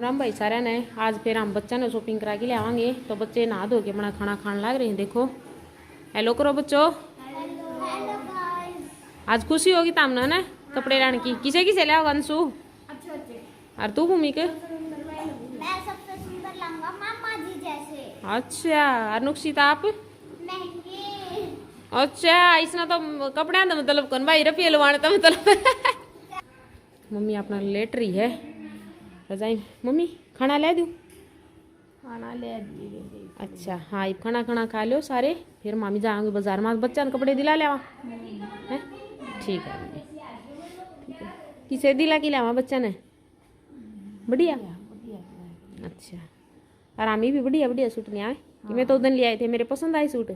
राम भाई सारे ने आज फिर हम बच्चा ने शॉपिंग करा के ले आवांगे। तो बच्चे नहा धो के अपना खाना खाने लग रहे हैं। देखो हेलो करो बच्चों। आज खुशी होगी तामना ने कपड़े लाने की। किसे किसे ले आओगे अंशु और तू भूमि के? मैं सबसे सुंदर लाऊंगा मामा जी जैसे। अच्छा और नुकसिता आप? अच्छा इसने तो कपड़े तो मतलब कौन भाई रुपये लवाने तो मतलब मम्मी अपना लेट रही है रजाई। मम्मी खाना ले दूँ? खाना ले दिए। अच्छा हाँ ये खाना खाना खा लो सारे, फिर मामी जाएंगे बाजार में बच्चा ने कपड़े दिला ले हैं। ठीक है मम्मी ठीक है। किसे दिला के लावा बच्चा ने? बढ़िया। अच्छा और आमी भी बढ़िया बढ़िया सूट नहीं आए कि मैं तो उधर ले आए थे। मेरे पसंद आए सूट?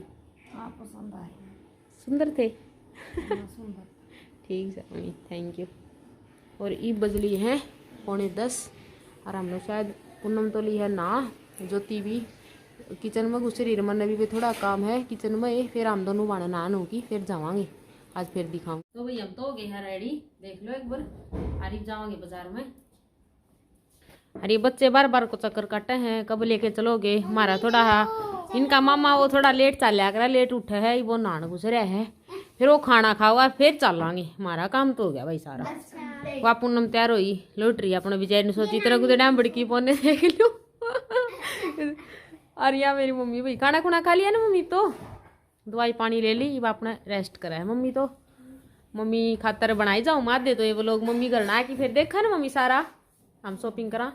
हाँ पसंद आए, सुंदर थे। सुंदर। ठीक है मम्मी थैंक यू। और ई बजली है 9:45 और हम लोग शायद पूनम तो ली है ना। ज्योति भी किचन में घुस रही, रमन ने भी थोड़ा काम है किचन में, फिर हम दोनों बाण नान होगी फिर जावांगे। आज फिर दिखाऊं। तो भाई हम तो हो गए हैं रेडी, देख लो एक बार। अरे जावांगे बाजार में। अरे बच्चे बार बार को चक्कर काटे हैं, कब लेके चलोगे? हमारा थोड़ा इनका मामा वो थोड़ा लेट चल करा, लेट उठे है वो नहान घुस रहा है, फिर वो खाना खाओगा फिर चलांगे। हमारा काम तो हो गया भाई सारा। वह पूनम तैयार हुई लौट अपने विजय ने सोची तरह कुछ डैम बड़की पौने देख लो। और यहाँ मेरी मम्मी भाई खाना खुना खा लिया ना मम्मी, तो दवाई पानी ले ली, अपना रेस्ट करा है मम्मी। तो मम्मी खातर बनाई जाऊँ मार दे तो ये वो लोग मम्मी घर ना कि फिर देखा ना मम्मी सारा हम शॉपिंग करा।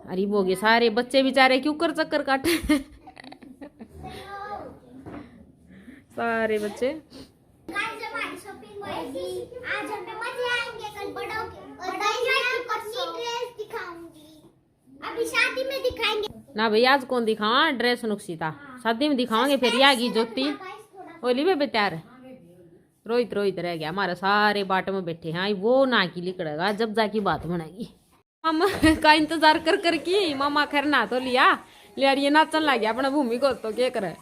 अरे वो गए सारे बच्चे बेचारे क्यों कर चक्कर काटे सारे बच्चे। आज हमारी शॉपिंग होगी, आज हमें मजे आएंगे। कल बड़ों के और पतली ड्रेस दिखाऊंगी, अभी शादी में दिखाएंगे ना भाई। आज कौन दिखावा ड्रेस? नुकसिता शादी में दिखावांगे। फिर आएगी ज्योति ओली में बेचार रोहित रह गया हमारा। सारे बाट में बैठे हैं, वो ना की लिकड़ेगा जब जाकी बात बनेगी। मामा का इंतजार कर कर की मामा खैर ना तो लिया ले ये नाचन लग गया अपना भूमि को। तो क्या करे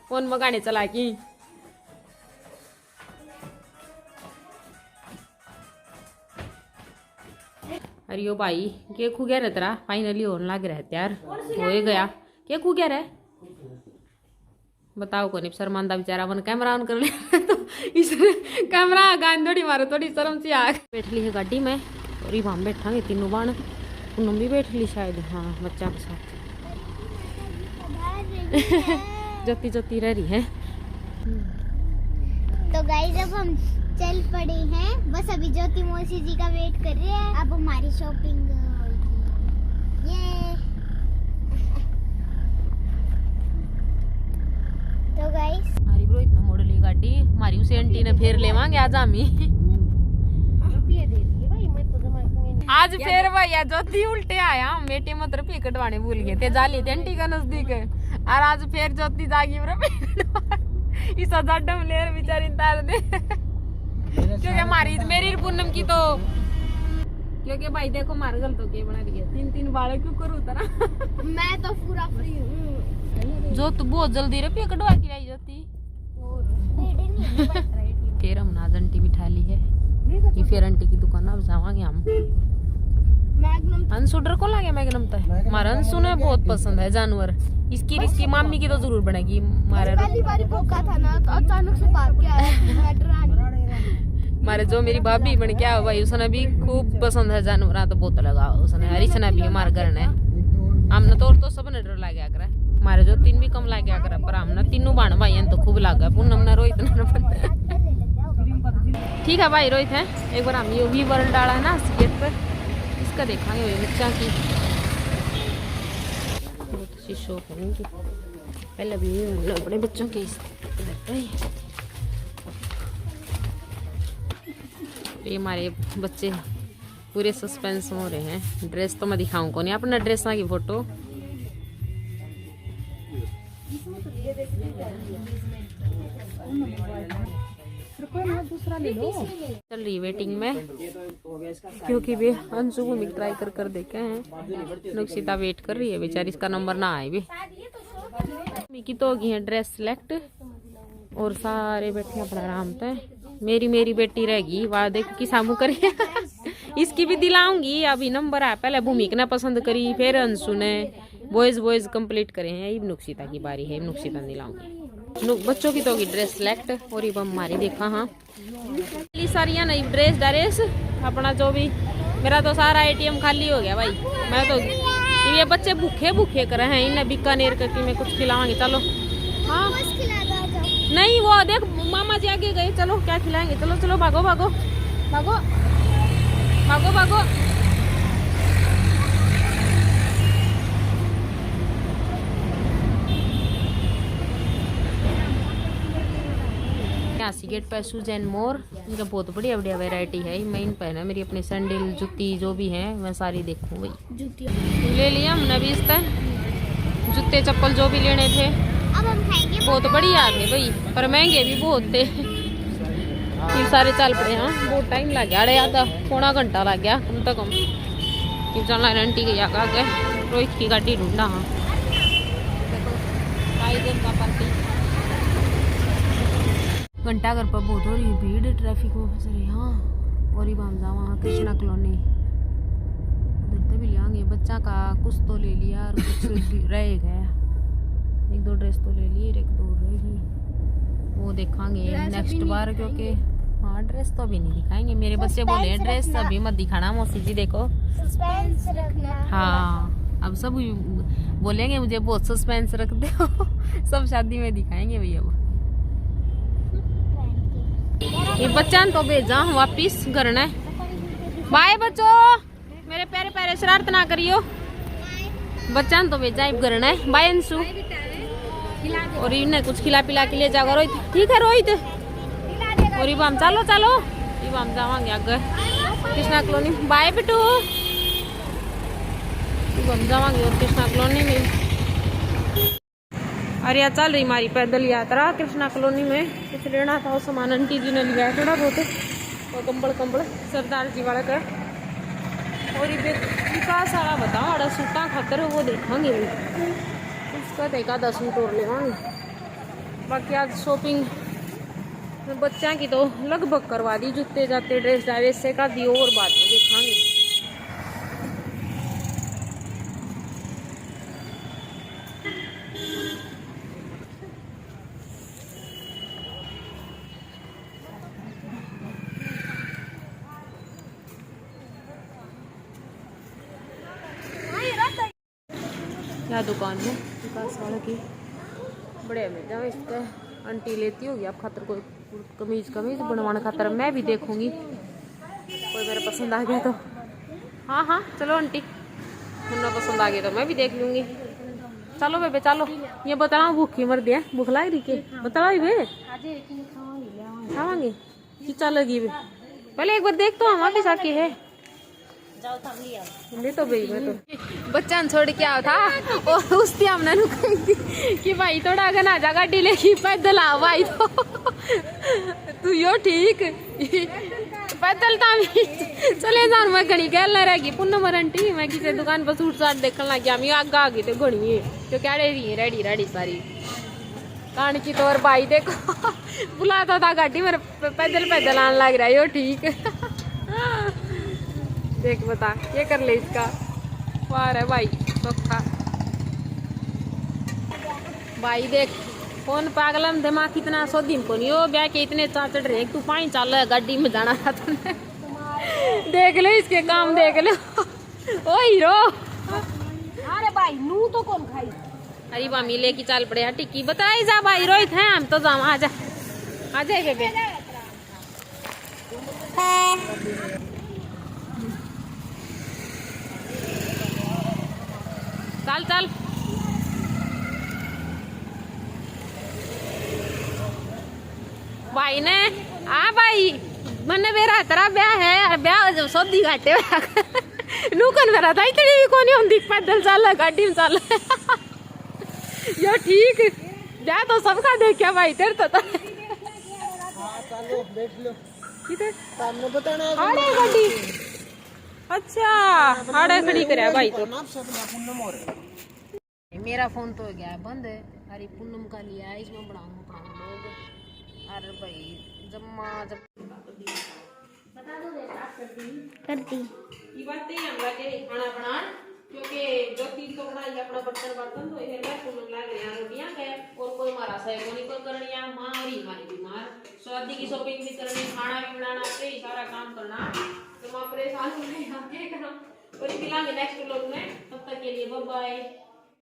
फोन में गाने चला की। अरे यो भाई के खू गया रे तेरा? फाइनली होने लग रहा है यार, हो ही गया। के खू गया रे बताओ कौन? शर्मांदा बेचारा मन कैमरा ऑन कर ले तो इसने कैमरा गान थोड़ी मारो, थोड़ी शर्म सी आ। बैठ ली है गाड़ी में और ये हम बैठांगे तीनों बाण। पूनम भी बैठ ली शायद, हाँ बच्चा के साथ। जोती रह रही है। तो गाइस अब हम चल पड़े हैं, बस अभी ज्योति मौसी जी का वेट कर रहे हैं। अब हमारी शॉपिंग ये तो गाइस अरे ब्रो इतना मोड़ ली गाड़ी हमारी, उसे आंटी ने फिर लेवांगे आज आमी। आज फिर भैया ज्योति उल्टे आया, बेटे मत रुपये कटवाने भूल गए थे, जाली थे आंटी का नजदीक है। और आज फिर ज्योति जागी इस हजार डम ले बेचारी तार दे क्योंकि हमारी मेरी पूनम की तो, क्योंकि भाई देखो मार गल तो के बना दिया 3 बाल क्यों करूँ तरह। मैं तो पूरा फ्री हूँ। जो तो बहुत जल्दी रुपये कटवा के आई ज्योति। फिर हम नाज आंटी बिठा ली है कि फिर आंटी की दुकान अब जावांगे हम। अंशु डर को लगे मैग्नम तो हमारा अंशु ने बहुत पसंद है जानवर। इसकी मामी की तो जरूर बनेगी। पहली बार भूखा था ना तो अचानक से भाग के आया। हमारे जो मेरी भाभी बन के आया भाई उसने भी खूब पसंद है जानवर, तो बहुत लगा उसने। हरीशना भी हमारे घर ने हमने तो सबने डर लग गया करे। हमारे जो 3 भी कम लग गया करे, पर हमने तीनों बाण भाई तो खूब लग गया। पूनम ने रोहित ने ठीक है भाई रोहित है। एक बार हम ये वी वर्ल्ड डाला है ना सीट पर, इसका देखांगे बच्चा की शो करेंगे। पहले भी अपने बच्चों के ये हमारे बच्चे पूरे सस्पेंस हो रहे हैं। ड्रेस तो मैं दिखाऊं कौन, अपना ड्रेस की फोटो। चल रही वेटिंग में क्योंकि वे अंशु को मिल ट्राई कर देखे हैं। नुकसिता वेट कर रही है बेचारी, इसका नंबर ना आए भी। मिकी तो होगी है ड्रेस सिलेक्ट और सारे बैठे अपना आराम से। मेरी बेटी रहेगी वह देख कि सामू करे इसकी भी दिलाऊंगी, अभी नंबर है। पहले भूमिका ने पसंद करी, फिर अंशु ने। बॉयज कंप्लीट करे हैं। अब नुक्सिता की बारी है, नुक्सिता दिलाऊंगी। बच्चों की तो होगी ड्रेस सिलेक्ट, और ये हमारी देखा। हाँ सारिया नई ड्रेस अपना जो भी, मेरा तो सारा ATM खाली हो गया भाई। मैं तो ये बच्चे भूखे भूखे कर रहे हैं, इन्हें बीकानेर करके मैं कुछ खिलाऊंगी। चलो हाँ नहीं वो देख मामा जी आगे गए, चलो क्या खिलाएंगे। चलो चलो भागो भागो भागो भागो भागो। गेट पे शूज एंड मोर, इनका बहुत बढ़िया बढ़िया वैरायटी है। मैं इन पहना मेरी अपनी सैंडल जूती जो भी है मैं सारी देखूँ भाई। जूती ले लिया हमने भी, इस तरह जूते चप्पल जो भी लेने थे अब हम खाएंगे। बहुत बढ़िया थे भाई, पर महंगे भी बहुत थे। ये सारे चल पड़े। हाँ बहुत टाइम लग गया, अरे आधा पौना घंटा लग गया कम से कम। कि चलना आंटी के यहाँ आगे रोहित की गाड़ी ढूंढा। हाँ देखो का पार्टी घंटा घर पर बहुत हो रही भीड़, ट्रैफिक में फंस रही। हाँ और ही बाम जा वहाँ कृष्णा कॉलोनी उधर भी लियांगे। बच्चा का कुछ तो ले लिया और कुछ रह गया। एक दो ड्रेस तो ले ली, एक दो रहेगी, वो देखांगे नेक्स्ट बार। क्योंकि हाँ ड्रेस तो अभी नहीं दिखाएंगे। मेरे बच्चे बोले ड्रेस अभी मत दिखाना मौसी जी, देखो सस्पेंस रखना। हाँ अब सब बोलेंगे मुझे बहुत सस्पेंस रख दो। सब शादी में दिखाएंगे भैया। वो ये बच्चा तो भेजा वापिस घर ने। बाय बच्चों, मेरे प्यारे प्यारे शरारत ना करियो। बच्चा तो भेजा घर ने। बाय अंशु, और इन्हें कुछ खिला पिला के लिए जाओ रोहित। ठीक है रोहित, और इबाम चलो चलो इबाम जावांगे आगे कृष्णा कॉलोनी। बाय बेटू, इबाम जावांगे और कृष्णा कॉलोनी में। अरे यार चल रही हमारी पैदल यात्रा कृष्णा कॉलोनी में। कुछ लेना था वो सामान आंटी जी ने लिया थोड़ा बहुत, और कंबल सरदार जी वाला का। और ये विकास वाला बताओ आड़ा सूटा खातर वो देखेंगे भाई, उसका देखा 10 मिनट और लेवांगे। बाकी आज शॉपिंग बच्चा की तो लगभग करवा दी, जूते जाते ड्रेस डायरेस से का दी, और बाद में देखेंगे। क्या दुकान है विकास वाला की, बढ़िया मिल जाए। इसका आंटी लेती होगी आप खातर कोई कमीज बनवाने खातर। मैं भी देखूंगी कोई मेरे पसंद आ गया तो। हाँ हाँ चलो आंटी, मुन्ना पसंद आ गया तो मैं भी देख लूंगी। चलो बेबे चलो, ये बताओ भूखी मर दिया, भूख लग रही के बताओ बे खावांगे कि चलेगी बे। पहले एक बार देख तो हम वापिस आके है नहीं तो भाई मैं तो बच्चा छोड़ के आओ था, और उसकी हमने रुकी कि भाई थोड़ा अगर ना जा गाड़ी लेगी पैदल आओ भाई। तो तू यो ठीक पैदल था चले जान। मैं घड़ी गल रहेगी पुनम आंटी, मैं किसी दुकान पर सूट साट देखने लग गया। मैं आगे आ गई तो घड़ी है क्योंकि अड़े रही रेडी रेडी सारी कान की। तो और भाई देखो बुलाता था गाड़ी मेरे पैदल आने लग रहा है यो ठीक। देख बता ये कर ले इसका वार है भाई सोखा भाई। देख कौन पागलम दिमाग इतना सो दिन को नहीं हो ब्याह के इतने चार चढ़ रहे। तू पाई चल गाड़ी में जाना था तुमने। देख ले इसके काम देख लो। ओ हीरो अरे भाई नू तो कौन खाई। अरे मामी लेके चल पड़े यार टिक्की बताई जा भाई। रोहित है हम तो जाओ, आजा आजा बेबे। चल चल भाई ने आ भाई मैंने मेरा तेरा ब्याह है, ब्याह सौदी घाटे नूकन मेरा था इतनी भी कोनी होंगी पैदल चल गाड़ी में चल। यो ठीक ब्याह तो सबका देखा भाई तेरे तो किधर सामने बताना आड़े गाड़ी। अच्छा आड़े खड़ी करे भाई। तो मेरा फोन तो हो गया है बंद है। अरे पूनम का लिया है, इसमें बढ़ाऊंगा लोग। अरे भाई जम्मा जब कर दी। ये बात ही हम लगे खाना बनान क्योंकि जो तीन तो बनाई अपना बर्तन तो ये मैं पूनम लाग रही रोटियां के और कोई मारा सहयोग नहीं कोई करनिया मां और हमारी बीमार शादी की शॉपिंग भी करनी खाना भी बनाना से सारा काम करना तो मैं परेशान हो गई हम क्या करूं और मिलेंगे नेक्स्ट व्लॉग में तब तक के लिए बाय बाय।